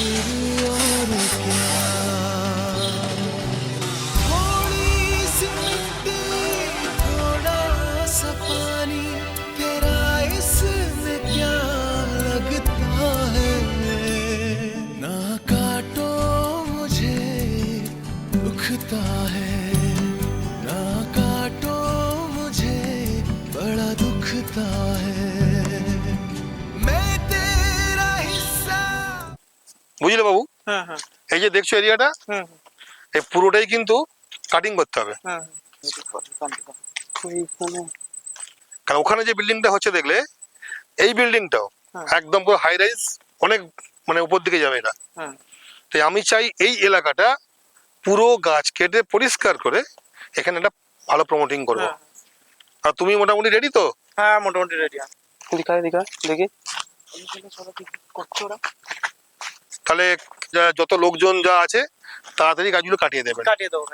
फिर और क्या, थोड़ी सी मिट्टी थोड़ा सा पानी, तेरा इसमें क्या लगता है। ना काटो मुझे दुखता है, ना काटो मुझे बड़ा दुखता है, मैं तेरा हिस्सा। বুঝলে বাবু, হুম হুম এই যে দেখছো এরিয়াটা, হুম এই পুরোটাই কিন্তু কাটিং করতে হবে। হুম। এইখানে কারণ ওখানে যে বিল্ডিংটা হচ্ছে দেখলে, এই বিল্ডিংটাও হ্যাঁ। একদম পুরো হাই রাইজ, অনেক মানে উপর দিকে যাবে এটা। হুম তাই আমি চাই এই এলাকাটা পুরো গাছ কেটে পরিষ্কার করে এখানে একটা ভালো প্রমোটিং করবো। হ্যাঁ। আর তুমি মোটামুটি রেডি তো? হ্যাঁ মোটামুটি রেডি। দিখা দিখা দেখি করছো ওরা, তাহলে যত লোকজন যা আছে তাড়াতাড়ি গাছগুলো কাটিয়ে দেবেন। কাটিয়ে দেবো।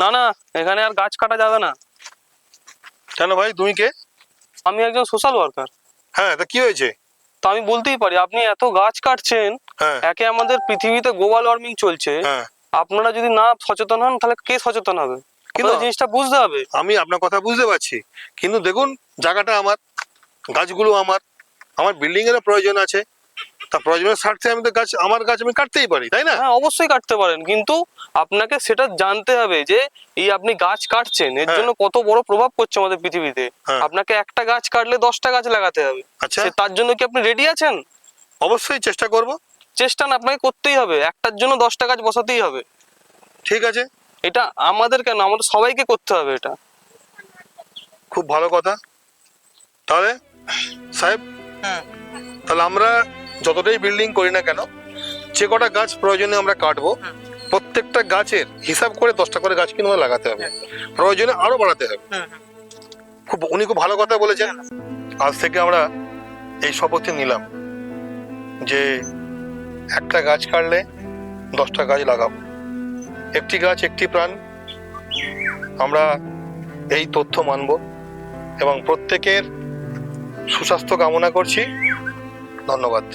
না না, এখানে আর গাছ কাটা যাবে না। কেন ভাই, তুমি কে? আমি একজন সোশ্যাল ওয়ার্কার। হ্যাঁ, তা কি হয়েছে? তো আমি বলতেই পারি, আপনি এত গাছ কাটছেন, হ্যাঁ একে আমাদের পৃথিবীতে গ্লোবাল ওয়ার্মিং চলছে, হ্যাঁ, আপনারা যদি না সচেতন হন তাহলে কে সচেতন হবে? কিন্তু কিন্তু জিনিসটা বুঝতে হবে। আমি আপনার কথা বুঝতে পারছি, কিন্তু দেখুন জায়গাটা আমার, গাছগুলো আমার, আমার বিল্ডিং এরও প্রয়োজন আছে। তা প্রয়োজনের স্বার্থে আমি তো গাছ, আমার গাছ আমি কাটতেই পারি, তাই না? হ্যাঁ অবশ্যই কাটতে পারেন, কিন্তু আপনাকে সেটা জানতে হবে যে এই আপনি গাছ কাটছেন এর হ্যাঁ। জন্য কত বড় প্রভাব পড়ছে আমাদের পৃথিবীতে। হ্যাঁ। আপনাকে একটা গাছ কাটলে 10টা গাছ লাগাতে হবে। আচ্ছা, তার জন্য কি আপনি রেডি আছেন? অবশ্যই চেষ্টা করব। চেষ্টা না, আপনাকে করতেই হবে, একটার জন্য 10টা গাছ বসাতেই হবে। ঠিক আছে, এটা আমাদের কেন, আমাদের সবাইকে করতে হবে এটা। খুব ভালো কথা। তাহলে সাহেব, তাহলে আমরা যতটাই বিল্ডিং করি না কেন, যে কটা গাছ প্রয়োজনে আমরা কাটবো, প্রত্যেকটা গাছের হিসাব করে 10টা করে গাছ কিন্তু আমাদের লাগাতে হবে, প্রয়োজনে আরো বাড়াতে হবে। উনি খুব ভালো কথা বলেছেন। আজ থেকে আমরা এই শপথ নিলাম যে একটা গাছ কাটলে 10টা গাছ লাগাবো, একটি গাছ একটি প্রাণ। আমরা এই তথ্য মানব এবং প্রত্যেকের সুস্বাস্থ্য কামনা করছি। ধন্যবাদ।